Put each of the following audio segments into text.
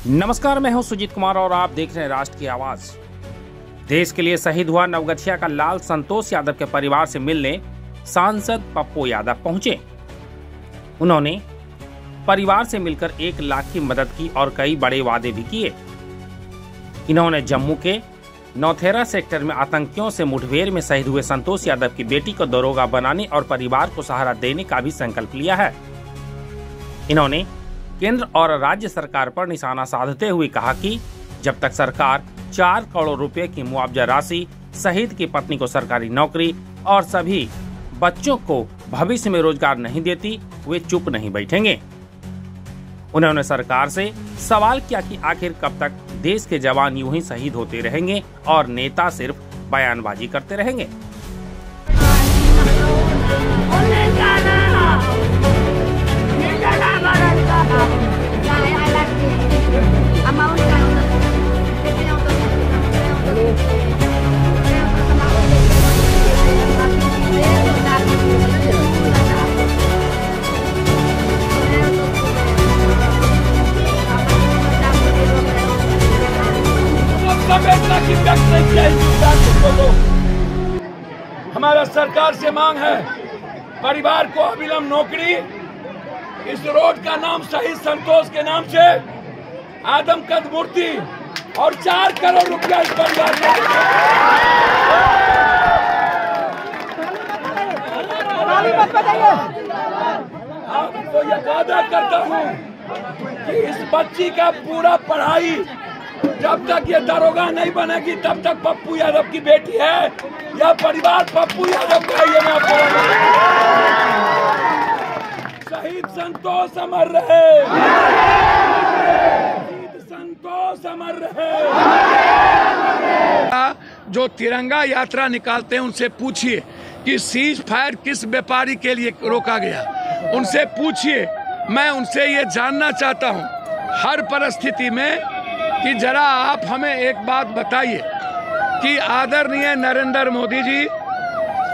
नमस्कार, मैं हूं सुजीत कुमार और आप देख रहे हैं राष्ट्र की आवाज। देश के लिए शहीद हुआ नवगछिया का लाल संतोष यादव के परिवार से मिलने सांसद पप्पू यादव पहुंचे। उन्होंने परिवार से मिलकर 1 लाख की मदद की और कई बड़े वादे भी किए। इन्होंने जम्मू के नौथेरा सेक्टर में आतंकियों से मुठभेड़ में शहीद हुए संतोष यादव की बेटी को दरोगा बनाने और परिवार को सहारा देने का भी संकल्प लिया है। इन्होंने केंद्र और राज्य सरकार पर निशाना साधते हुए कहा कि जब तक सरकार 4 करोड़ रुपए की मुआवजा राशि, शहीद की पत्नी को सरकारी नौकरी और सभी बच्चों को भविष्य में रोजगार नहीं देती, वे चुप नहीं बैठेंगे। उन्होंने सरकार से सवाल किया कि आखिर कब तक देश के जवान यूं ही शहीद होते रहेंगे और नेता सिर्फ बयानबाजी करते रहेंगे। हमारा सरकार से मांग है, परिवार को अविलंब नौकरी, इस रोड का नाम शहीद संतोष के नाम से आदमकद मूर्ति और 4 करोड़ रुपया इस परिवार को। आपको यह वादा करता हूँ कि इस बच्ची का पूरा पढ़ाई, जब तक ये दरोगा नहीं बनेगी तब तक पप्पू यादव की बेटी है, यह परिवार पप्पू यादव का ये मैं शहीद संतोष अमर रहे, शहीद संतोष अमर रहे। जो तिरंगा यात्रा निकालते हैं उनसे पूछिए कि सीज फायर किस व्यापारी के लिए रोका गया, उनसे पूछिए। मैं उनसे ये जानना चाहता हूँ हर परिस्थिति में कि जरा आप हमें एक बात बताइए कि आदरणीय नरेंद्र मोदी जी,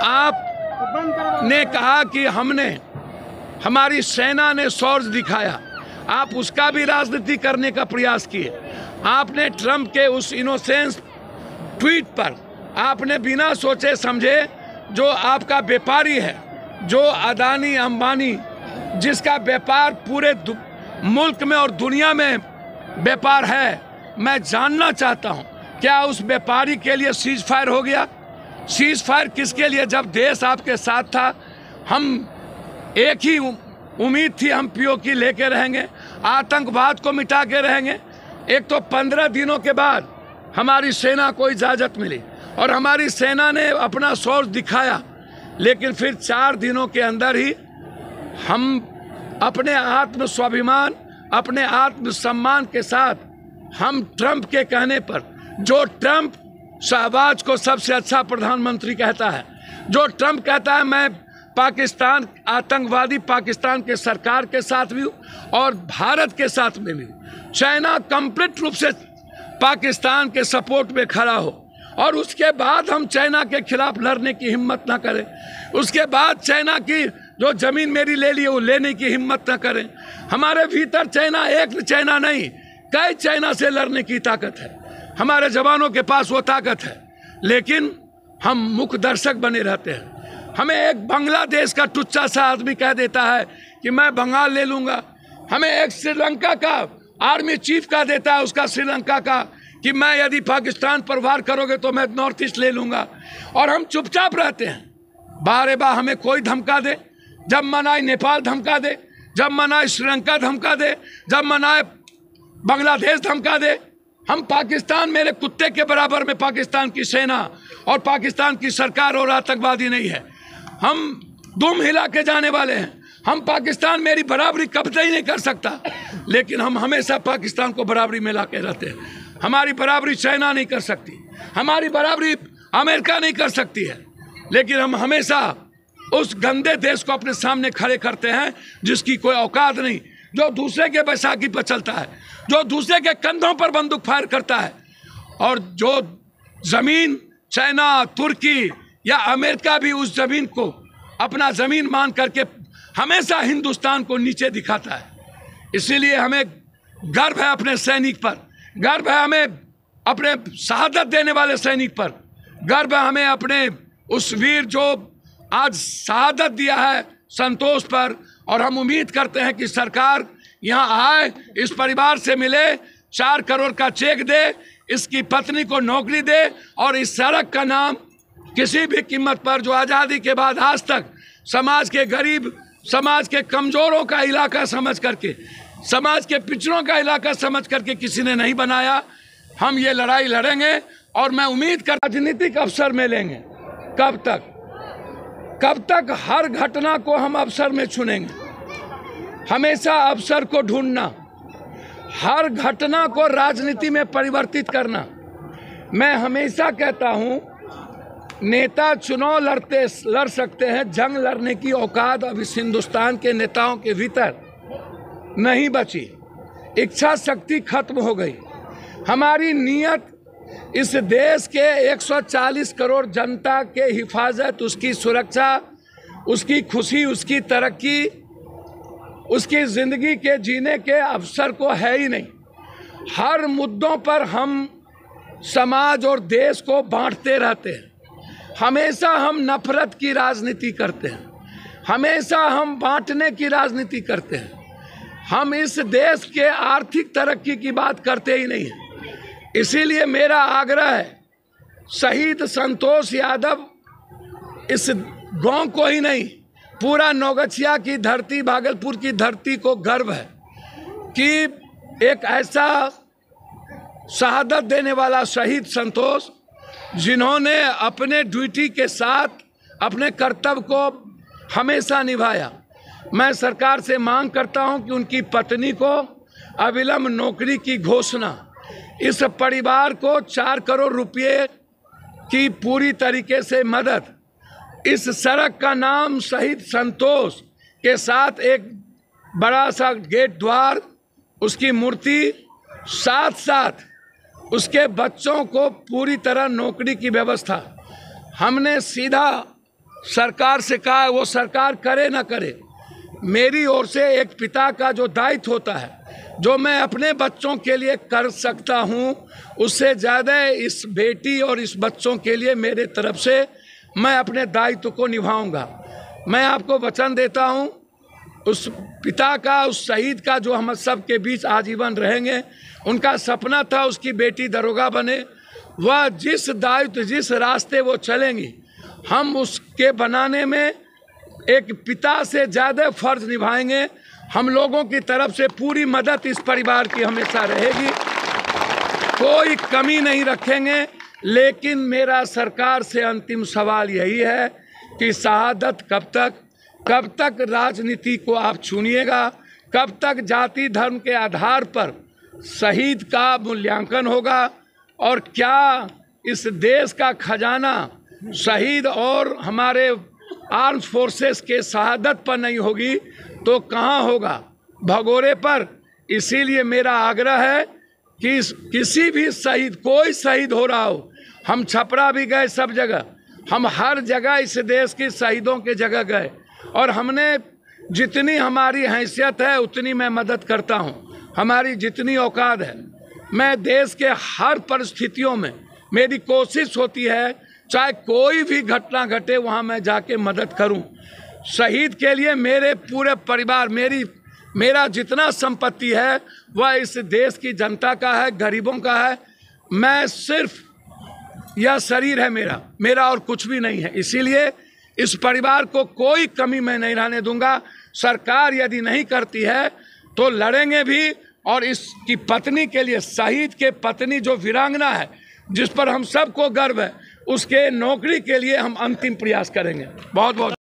आप ने कहा कि हमारी सेना ने शौर्य दिखाया, आप उसका भी राजनीति करने का प्रयास किए। आपने ट्रंप के उस इनोसेंस ट्वीट पर आपने बिना सोचे समझे, जो आपका व्यापारी है, जो अदानी अंबानी, जिसका व्यापार पूरे मुल्क में और दुनिया में व्यापार है, मैं जानना चाहता हूं क्या उस व्यापारी के लिए सीज फायर हो गया? सीज फायर किसके लिए? जब देश आपके साथ था, हम एक ही उम्मीद थी, हम पीओके लेके रहेंगे, आतंकवाद को मिटा के रहेंगे। एक तो 15 दिनों के बाद हमारी सेना को इजाज़त मिली और हमारी सेना ने अपना शौर्य दिखाया, लेकिन फिर 4 दिनों के अंदर ही हम अपने आत्म स्वाभिमान, अपने आत्म सम्मान के साथ हम ट्रंप के कहने पर, जो ट्रंप शहबाज को सबसे अच्छा प्रधानमंत्री कहता है, जो ट्रंप कहता है मैं पाकिस्तान, आतंकवादी पाकिस्तान के सरकार के साथ भी हूँ और भारत के साथ में भी हूँ, चाइना कंप्लीट रूप से पाकिस्तान के सपोर्ट में खड़ा हो और उसके बाद हम चाइना के खिलाफ लड़ने की हिम्मत ना करें, उसके बाद चाइना की जो ज़मीन मेरी ले ली वो लेने की हिम्मत ना करें। हमारे भीतर चाइना, एक चाइना नहीं, कई चाइना से लड़ने की ताकत है, हमारे जवानों के पास वो ताकत है, लेकिन हम मुख्य दर्शक बने रहते हैं। हमें एक बांग्लादेश का टुच्चा सा आदमी कह देता है कि मैं बंगाल ले लूँगा, हमें एक श्रीलंका का आर्मी चीफ कह देता है, उसका श्रीलंका का, कि मैं यदि पाकिस्तान पर वार करोगे तो मैं नॉर्थ ईस्ट ले लूँगा, और हम चुपचाप रहते हैं। बारे बार हमें कोई धमका दे, जब मनाए नेपाल धमका दे, जब मनाए श्रीलंका धमका दे, जब मनाए बांग्लादेश धमका दे, हम पाकिस्तान, मेरे कुत्ते के बराबर में पाकिस्तान की सेना और पाकिस्तान की सरकार और आतंकवादी नहीं है। हम दुम हिला के जाने वाले हैं। हम पाकिस्तान मेरी बराबरी कब्जा ही नहीं कर सकता, लेकिन हम हमेशा पाकिस्तान को बराबरी में ला के रहते हैं। हमारी बराबरी चाइना नहीं कर सकती, हमारी बराबरी अमेरिका नहीं कर सकती है, लेकिन हम हमेशा उस गंदे देश को अपने सामने खड़े करते हैं जिसकी कोई औकात नहीं, जो दूसरे के बैसाखी पर चलता है, जो दूसरे के कंधों पर बंदूक फायर करता है, और जो ज़मीन चाइना, तुर्की या अमेरिका भी उस ज़मीन को अपना ज़मीन मान करके हमेशा हिंदुस्तान को नीचे दिखाता है। इसीलिए हमें गर्व है अपने सैनिक पर, गर्व है हमें अपने शहादत देने वाले सैनिक पर, गर्व है हमें अपने उस वीर जो आज शहादत दिया है संतोष पर। और हम उम्मीद करते हैं कि सरकार यहाँ आए, इस परिवार से मिले, 4 करोड़ का चेक दे, इसकी पत्नी को नौकरी दे और इस सड़क का नाम किसी भी कीमत पर, जो आज़ादी के बाद आज तक समाज के गरीब, समाज के कमज़ोरों का इलाका समझ करके, समाज के पिछड़ों का इलाका समझ करके किसी ने नहीं बनाया। हम ये लड़ाई लड़ेंगे और मैं उम्मीद कर राजनीतिक अवसर में लेंगे। कब तक हर घटना को हम अवसर में चुनेंगे? हमेशा अवसर को ढूंढना, हर घटना को राजनीति में परिवर्तित करना। मैं हमेशा कहता हूं, नेता चुनाव लड़ सकते हैं, जंग लड़ने की औकात अब इस हिंदुस्तान के नेताओं के भीतर नहीं बची। इच्छा शक्ति खत्म हो गई। हमारी नीयत इस देश के 140 करोड़ जनता के हिफाजत, उसकी सुरक्षा, उसकी खुशी, उसकी तरक्की, उसकी ज़िंदगी के जीने के अवसर को है ही नहीं। हर मुद्दों पर हम समाज और देश को बांटते रहते हैं। हमेशा हम नफरत की राजनीति करते हैं, हमेशा हम बांटने की राजनीति करते हैं। हम इस देश के आर्थिक तरक्की की बात करते ही नहीं हैं। इसीलिए मेरा आग्रह है, शहीद संतोष यादव इस गांव को ही नहीं, पूरा नौगछिया की धरती, भागलपुर की धरती को गर्व है कि एक ऐसा शहादत देने वाला शहीद संतोष, जिन्होंने अपने ड्यूटी के साथ अपने कर्तव्य को हमेशा निभाया। मैं सरकार से मांग करता हूं कि उनकी पत्नी को अविलंब नौकरी की घोषणा, इस परिवार को 4 करोड़ रुपये की पूरी तरीके से मदद, इस सड़क का नाम शहीद संतोष के साथ एक बड़ा सा गेट द्वार, उसकी मूर्ति, साथ साथ उसके बच्चों को पूरी तरह नौकरी की व्यवस्था। हमने सीधा सरकार से कहा, वो सरकार करे ना करे, मेरी ओर से एक पिता का जो दायित्व होता है, जो मैं अपने बच्चों के लिए कर सकता हूं, उससे ज़्यादा इस बेटी और इस बच्चों के लिए मेरे तरफ से मैं अपने दायित्व को निभाऊंगा। मैं आपको वचन देता हूं, उस पिता का, उस शहीद का जो हम सब के बीच आजीवन रहेंगे। उनका सपना था उसकी बेटी दरोगा बने। वह जिस दायित्व, जिस रास्ते वो चलेंगी, हम उसके बनाने में एक पिता से ज़्यादा फर्ज निभाएंगे। हम लोगों की तरफ से पूरी मदद इस परिवार की हमेशा रहेगी, कोई कमी नहीं रखेंगे। लेकिन मेरा सरकार से अंतिम सवाल यही है कि शहादत कब तक राजनीति को आप चुनिएगा? कब तक जाति धर्म के आधार पर शहीद का मूल्यांकन होगा? और क्या इस देश का खजाना शहीद और हमारे आर्म फोर्सेस के शहादत पर नहीं होगी तो कहाँ होगा? भगोरे पर। इसीलिए मेरा आग्रह है कि किसी भी शहीद, कोई शहीद हो रहा हो, हम छपरा भी गए, सब जगह, हम हर जगह इस देश के शहीदों के जगह गए और हमने जितनी हमारी हैसियत है उतनी मैं मदद करता हूं। हमारी जितनी औकात है, मैं देश के हर परिस्थितियों में मेरी कोशिश होती है, चाहे कोई भी घटना घटे वहां मैं जाके मदद करूं। शहीद के लिए मेरे पूरे परिवार, मेरा जितना संपत्ति है वह इस देश की जनता का है, गरीबों का है। मैं सिर्फ, यह शरीर है मेरा और कुछ भी नहीं है। इसीलिए इस परिवार को कोई कमी मैं नहीं रहने दूंगा। सरकार यदि नहीं करती है तो लड़ेंगे भी, और इसकी पत्नी के लिए, शहीद के पत्नी जो वीरांगना है, जिस पर हम सबको गर्व है, उसके नौकरी के लिए हम अंतिम प्रयास करेंगे। बहुत बहुत